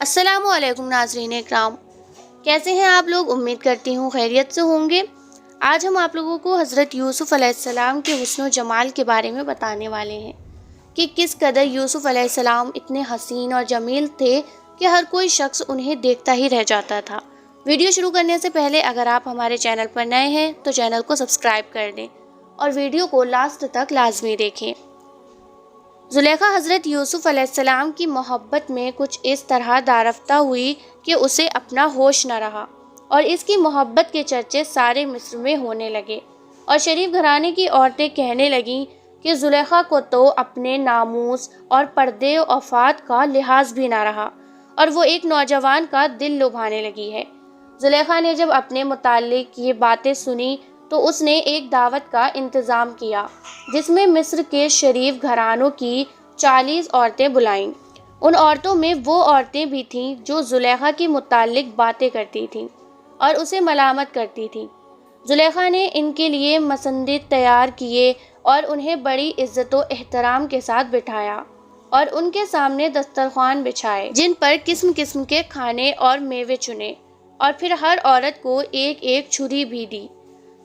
السلام علیکم ناظرین اکرام، کیسے ہیں آپ لوگ؟ امید کرتی ہوں خیریت سے ہوں گے۔ آج ہم آپ لوگوں کو حضرت یوسف علیہ السلام کے حسن و جمال کے بارے میں بتانے والے ہیں کہ کس قدر یوسف علیہ السلام اتنے حسین اور جمیل تھے کہ ہر کوئی شخص انہیں دیکھتا ہی رہ جاتا تھا۔ ویڈیو شروع کرنے سے پہلے اگر آپ ہمارے چینل پر نئے ہیں تو چینل کو سبسکرائب کر دیں اور ویڈیو کو لاسٹ تک لازمی دیکھیں۔ زلیخا حضرت یوسف علیہ السلام کی محبت میں کچھ اس طرح دارفتہ ہوئی کہ اسے اپنا ہوش نہ رہا اور اس کی محبت کے چرچے سارے مصر میں ہونے لگے، اور شریف گھرانے کی عورتیں کہنے لگیں کہ زلیخا کو تو اپنے ناموس اور پردے و عفات کا لحاظ بھی نہ رہا اور وہ ایک نوجوان کا دل لبھانے لگی ہے۔ زلیخا نے جب اپنے متعلق یہ باتیں سنی تو اس نے ایک دعوت کا انتظام کیا جس میں مصر کے شریف گھرانوں کی 40 عورتیں بلائیں۔ ان عورتوں میں وہ عورتیں بھی تھیں جو زلیخا کے متعلق باتیں کرتی تھیں اور اسے ملامت کرتی تھیں۔ زلیخا نے ان کے لیے مسندیں تیار کیے اور انہیں بڑی عزت و احترام کے ساتھ بٹھایا اور ان کے سامنے دسترخوان بچھائے جن پر قسم قسم کے کھانے اور میوے چنے، اور پھر ہر عورت کو ایک ایک چھری بھی دی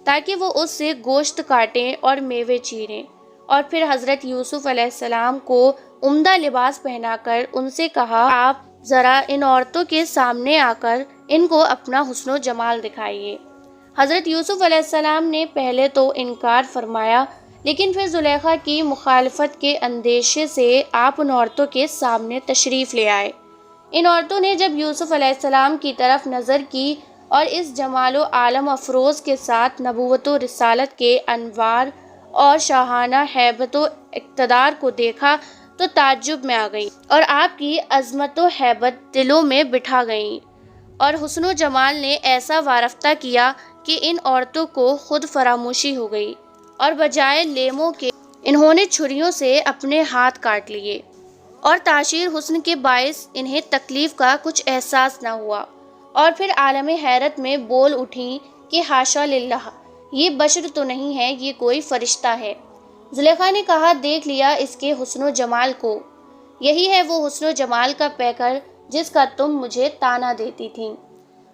تاکہ وہ اس سے گوشت کاٹیں اور میوے چیریں، اور پھر حضرت یوسف علیہ السلام کو عمدہ لباس پہنا کر ان سے کہا، آپ ذرا ان عورتوں کے سامنے آ کر ان کو اپنا حسن و جمال دکھائیے۔ حضرت یوسف علیہ السلام نے پہلے تو انکار فرمایا، لیکن پھر زلیخا کی مخالفت کے اندیشے سے آپ ان عورتوں کے سامنے تشریف لے آئے۔ ان عورتوں نے جب یوسف علیہ السلام کی طرف نظر کی اور اس جمال و عالم افروز کے ساتھ نبوت و رسالت کے انوار اور شاہانہ ہیبت و اقتدار کو دیکھا تو تعجب میں آ گئیں اور آپ کی عظمت و ہیبت دلوں میں بٹھا گئیں، اور حسن و جمال نے ایسا وارفتہ کیا کہ ان عورتوں کو خود فراموشی ہو گئی اور بجائے لیموں کے انہوں نے چھریوں سے اپنے ہاتھ کاٹ لیے، اور تاشیر حسن کے باعث انہیں تکلیف کا کچھ احساس نہ ہوا، اور پھر عالم حیرت میں بول اٹھیں کہ حاشا للہ، یہ بشر تو نہیں ہے، یہ کوئی فرشتہ ہے۔ زلیخا نے کہا، دیکھ لیا اس کے حسن و جمال کو، یہی ہے وہ حسن و جمال کا پیکر جس کا تم مجھے طعنہ دیتی تھیں۔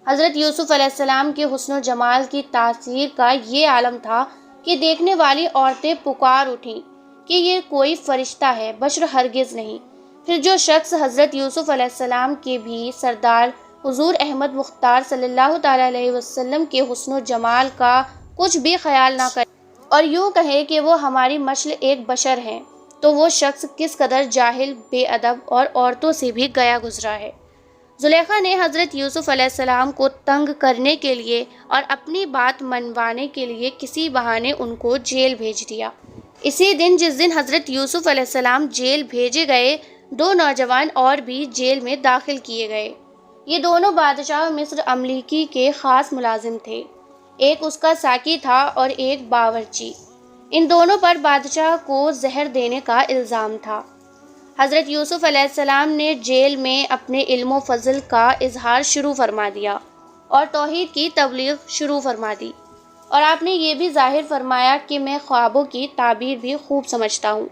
حضرت یوسف علیہ السلام کے حسن و جمال کی تاثیر کا یہ عالم تھا کہ دیکھنے والی عورتیں پکار اٹھیں کہ یہ کوئی فرشتہ ہے، بشر ہرگز نہیں۔ پھر جو شخص حضرت یوسف علیہ السلام کے بھی سردار حضور احمد مختار صلی اللہ تعالیٰ علیہ وسلم کے حسن و جمال کا کچھ بھی خیال نہ کرے اور یوں کہے کہ وہ ہماری مثل ایک بشر ہیں، تو وہ شخص کس قدر جاہل، بے ادب اور عورتوں سے بھی گیا گزرا ہے۔ زلیخا نے حضرت یوسف علیہ السلام کو تنگ کرنے کے لیے اور اپنی بات منوانے کے لیے کسی بہانے ان کو جیل بھیج دیا۔ اسی دن جس دن حضرت یوسف علیہ السلام جیل بھیجے گئے، 2 نوجوان اور بھی جیل میں داخل کیے گئے۔ یہ دونوں بادشاہ مصر مملوکی کے خاص ملازم تھے، ایک اس کا ساقی تھا اور ایک باورچی۔ ان دونوں پر بادشاہ کو زہر دینے کا الزام تھا۔ حضرت یوسف علیہ السلام نے جیل میں اپنے علم و فضل کا اظہار شروع فرما دیا اور توحید کی تبلیغ شروع فرما دی، اور آپ نے یہ بھی ظاہر فرمایا کہ میں خوابوں کی تعبیر بھی خوب سمجھتا ہوں۔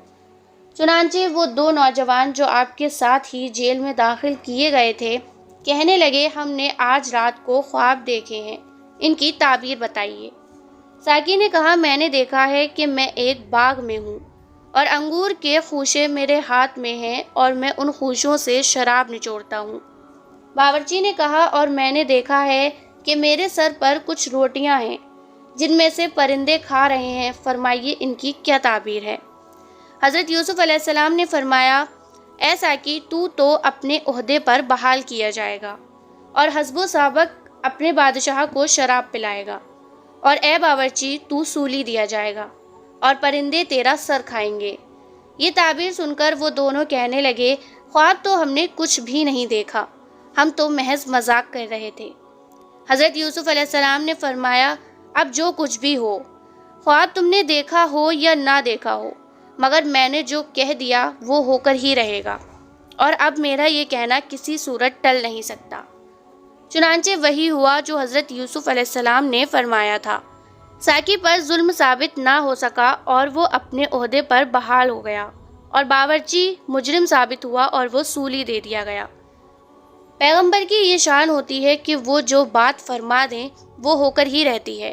چنانچہ وہ 2 نوجوان جو آپ کے ساتھ ہی جیل میں داخل کیے گئے تھے کہنے لگے، ہم نے آج رات کو خواب دیکھے ہیں، ان کی تعبیر بتائیے۔ ساقی نے کہا، میں نے دیکھا ہے کہ میں ایک باغ میں ہوں اور انگور کے خوشے میرے ہاتھ میں ہیں اور میں ان خوشوں سے شراب نچوڑتا ہوں۔ باورچی نے کہا، اور میں نے دیکھا ہے کہ میرے سر پر کچھ روٹیاں ہیں جن میں سے پرندے کھا رہے ہیں، فرمائیے ان کی کیا تعبیر ہے؟ حضرت یوسف علیہ السلام نے فرمایا، اے ساقی، تو اپنے عہدے پر بحال کیا جائے گا اور حسب و سابق اپنے بادشاہ کو شراب پلائے گا، اور اے باورچی، تو سولی دیا جائے گا اور پرندے تیرا سر کھائیں گے۔ یہ تعبیر سن کر وہ دونوں کہنے لگے، خواب تو ہم نے کچھ بھی نہیں دیکھا، ہم تو محض مذاق کر رہے تھے۔ حضرت یوسف علیہ السلام نے فرمایا، اب جو کچھ بھی ہو، خواب تم نے دیکھا ہو یا نہ دیکھا ہو، مگر میں نے جو کہہ دیا وہ ہو کر ہی رہے گا، اور اب میرا یہ کہنا کسی صورت ٹل نہیں سکتا۔ چنانچہ وہی ہوا جو حضرت یوسف علیہ السلام نے فرمایا تھا۔ ساقی پر ظلم ثابت نہ ہو سکا اور وہ اپنے عہدے پر بحال ہو گیا، اور باورچی مجرم ثابت ہوا اور وہ سولی دے دیا گیا۔ پیغمبر کی یہ شان ہوتی ہے کہ وہ جو بات فرما دیں وہ ہو کر ہی رہتی ہے۔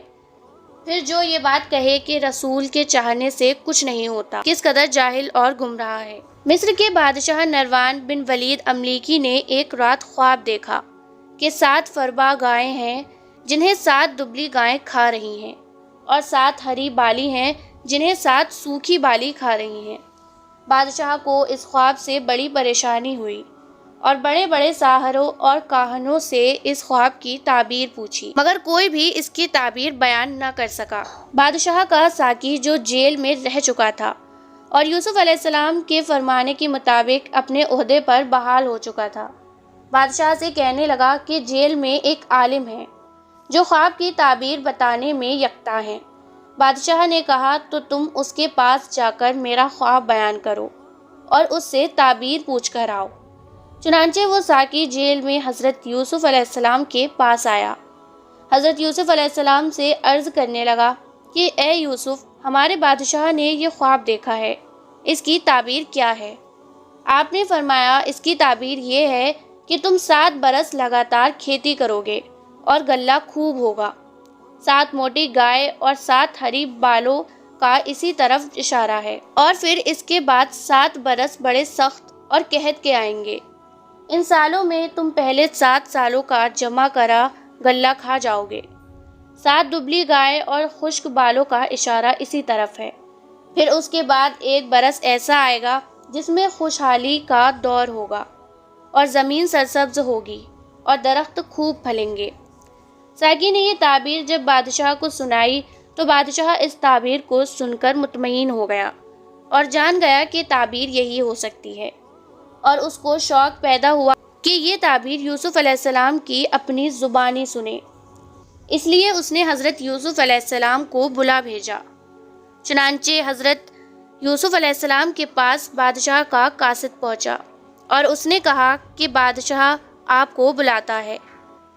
پھر جو یہ بات کہے کہ رسول کے چاہنے سے کچھ نہیں ہوتا، کس قدر جاہل اور گمراہ ہے۔ مصر کے بادشاہ نروان بن ولید املیکی نے ایک رات خواب دیکھا کہ 7 فربا گائیں ہیں جنہیں 7 دبلی گائیں کھا رہی ہیں، اور 7 ہری بالی ہیں جنہیں 7 سوکھی بالی کھا رہی ہیں۔ بادشاہ کو اس خواب سے بڑی پریشانی ہوئی اور بڑے بڑے ساحروں اور کاہنوں سے اس خواب کی تعبیر پوچھی، مگر کوئی بھی اس کی تعبیر بیان نہ کر سکا۔ بادشاہ کا ساقی جو جیل میں رہ چکا تھا اور یوسف علیہ السلام کے فرمانے کے مطابق اپنے عہدے پر بحال ہو چکا تھا، بادشاہ سے کہنے لگا کہ جیل میں ایک عالم ہے جو خواب کی تعبیر بتانے میں یکتا ہے۔ بادشاہ نے کہا تو تم اس کے پاس جا کر میرا خواب بیان کرو اور اس سے تعبیر پوچھ کر آؤ۔ چنانچہ وہ ساقی جیل میں حضرت یوسف علیہ السلام کے پاس آیا۔ حضرت یوسف علیہ السلام سے عرض کرنے لگا کہ اے یوسف، ہمارے بادشاہ نے یہ خواب دیکھا ہے، اس کی تعبیر کیا ہے؟ آپ نے فرمایا اس کی تعبیر یہ ہے کہ تم 7 برس لگاتار کھیتی کرو گے اور غلہ خوب ہوگا۔ 7 موٹی گائے اور 7 ہری بالوں کا اسی طرف اشارہ ہے، اور پھر اس کے بعد 7 برس بڑے سخت اور قحط کے آئیں گے۔ ان سالوں میں تم پہلے 7 سالوں کا جمع کرا غلہ کھا جاؤ گے۔ 7 دبلی گائے اور خشک بالوں کا اشارہ اسی طرف ہے۔ پھر اس کے بعد 1 برس ایسا آئے گا جس میں خوشحالی کا دور ہوگا اور زمین سرسبز ہوگی اور درخت خوب پھلیں گے۔ ساقی نے یہ تعبیر جب بادشاہ کو سنائی تو بادشاہ اس تعبیر کو سن کر مطمئن ہو گیا اور جان گیا کہ تعبیر یہی ہو سکتی ہے، اور اس کو شوق پیدا ہوا کہ یہ تعبیر یوسف علیہ السلام کی اپنی زبانی سنے۔ اس لیے اس نے حضرت یوسف علیہ السلام کو بلا بھیجا۔ چنانچہ حضرت یوسف علیہ السلام کے پاس بادشاہ کا قاصد پہنچا اور اس نے کہا کہ بادشاہ آپ کو بلاتا ہے۔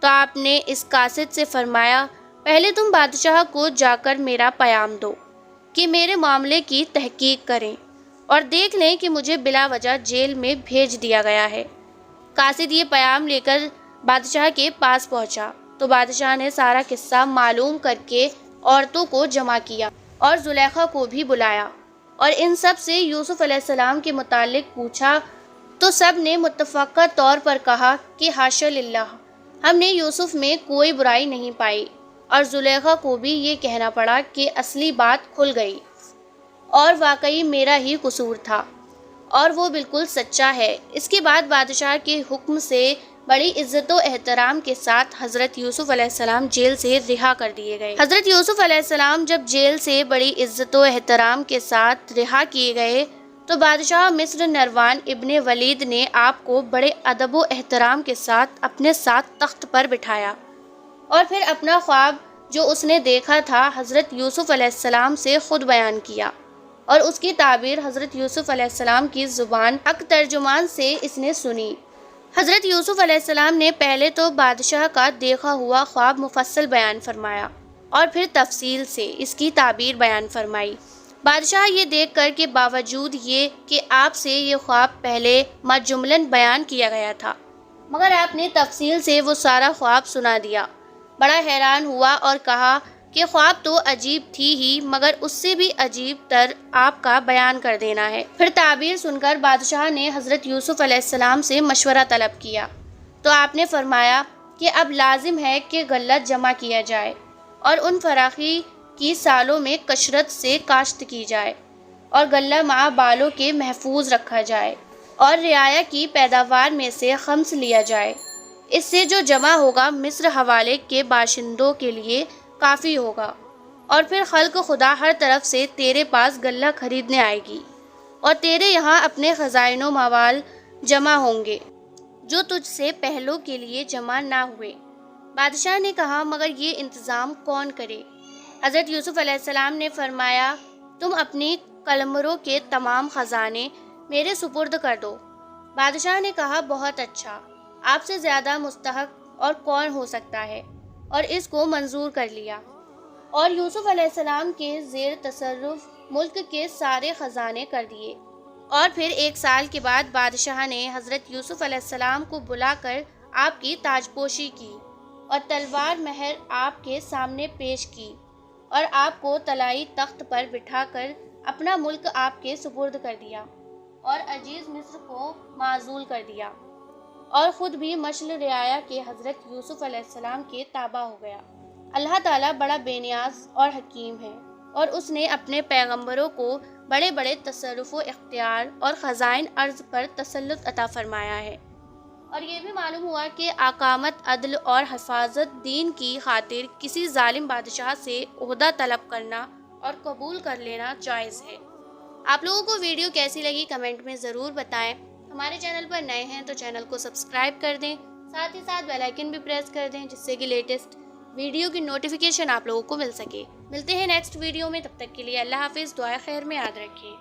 تو آپ نے اس قاصد سے فرمایا، پہلے تم بادشاہ کو جا کر میرا پیام دو کہ میرے معاملے کی تحقیق کریں اور دیکھ لیں کہ مجھے بلا وجہ جیل میں بھیج دیا گیا ہے۔ قاصد یہ پیام لے کر بادشاہ کے پاس پہنچا تو بادشاہ نے سارا قصہ معلوم کر کے عورتوں کو جمع کیا اور زلیخا کو بھی بلایا اور ان سب سے یوسف علیہ السلام کے متعلق پوچھا، تو سب نے متفقہ طور پر کہا کہ حاشا للہ، ہم نے یوسف میں کوئی برائی نہیں پائی، اور زلیخا کو بھی یہ کہنا پڑا کہ اصلی بات کھل گئی اور واقعی میرا ہی قصور تھا اور وہ بالکل سچا ہے۔ اس کے بعد بادشاہ کے حکم سے بڑی عزت و احترام کے ساتھ حضرت یوسف علیہ السلام جیل سے رہا کر دیے گئے۔ حضرت یوسف علیہ السلام جب جیل سے بڑی عزت و احترام کے ساتھ رہا کیے گئے تو بادشاہ مصر نروان ابن ولید نے آپ کو بڑے ادب و احترام کے ساتھ اپنے ساتھ تخت پر بٹھایا اور پھر اپنا خواب جو اس نے دیکھا تھا حضرت یوسف علیہ السلام سے خود بیان کیا، اور اس کی تعبیر حضرت یوسف علیہ السلام کی زبان حق ترجمان سے اس نے سنی۔ حضرت یوسف علیہ السلام نے پہلے تو بادشاہ کا دیکھا ہوا خواب مفصل بیان فرمایا اور پھر تفصیل سے اس کی تعبیر بیان فرمائی۔ بادشاہ یہ دیکھ کر کہ باوجود یہ کہ آپ سے یہ خواب پہلے مجملاً بیان کیا گیا تھا مگر آپ نے تفصیل سے وہ سارا خواب سنا دیا، بڑا حیران ہوا اور کہا کہ خواب تو عجیب تھی ہی مگر اس سے بھی عجیب تر آپ کا بیان کر دینا ہے۔ پھر تعبیر سن کر بادشاہ نے حضرت یوسف علیہ السلام سے مشورہ طلب کیا تو آپ نے فرمایا کہ اب لازم ہے کہ غلہ جمع کیا جائے اور ان فراخی کی سالوں میں کثرت سے کاشت کی جائے اور غلہ مع بالوں کے محفوظ رکھا جائے اور رعایا کی پیداوار میں سے خمس لیا جائے۔ اس سے جو جمع ہوگا مصر حوالے کے باشندوں کے لیے کافی ہوگا، اور پھر خلق خدا ہر طرف سے تیرے پاس غلہ خریدنے آئے گی اور تیرے یہاں اپنے خزائن و موال جمع ہوں گے جو تجھ سے پہلوں کے لیے جمع نہ ہوئے۔ بادشاہ نے کہا مگر یہ انتظام کون کرے؟ حضرت یوسف علیہ السلام نے فرمایا، تم اپنی قلمروں کے تمام خزانے میرے سپرد کر دو۔ بادشاہ نے کہا بہت اچھا، آپ سے زیادہ مستحق اور کون ہو سکتا ہے، اور اس کو منظور کر لیا اور یوسف علیہ السلام کے زیر تصرف ملک کے سارے خزانے کر دیے۔ اور پھر 1 سال کے بعد بادشاہ نے حضرت یوسف علیہ السلام کو بلا کر آپ کی تاج پوشی کی اور تلوار مہر آپ کے سامنے پیش کی اور آپ کو طلائی تخت پر بٹھا کر اپنا ملک آپ کے سپرد کر دیا اور عزیز مصر کو معزول کر دیا اور خود بھی مشل رعایا کے حضرت یوسف علیہ السلام کے تابع ہو گیا۔ اللہ تعالیٰ بڑا بے نیاز اور حکیم ہے اور اس نے اپنے پیغمبروں کو بڑے بڑے تصرف و اختیار اور خزائن ارض پر تسلط عطا فرمایا ہے، اور یہ بھی معلوم ہوا کہ اقامت عدل اور حفاظت دین کی خاطر کسی ظالم بادشاہ سے عہدہ طلب کرنا اور قبول کر لینا جائز ہے۔ آپ لوگوں کو ویڈیو کیسی لگی کمنٹ میں ضرور بتائیں۔ ہمارے چینل پر نئے ہیں تو چینل کو سبسکرائب کر دیں، ساتھ ہی ساتھ بیل آئیکن بھی پریس کر دیں جس سے کہ لیٹسٹ ویڈیو کی نوٹیفیکیشن آپ لوگوں کو مل سکے۔ ملتے ہیں نیکسٹ ویڈیو میں، تب تک کے لیے اللہ حافظ، دعائے خیر میں یاد رکھیں۔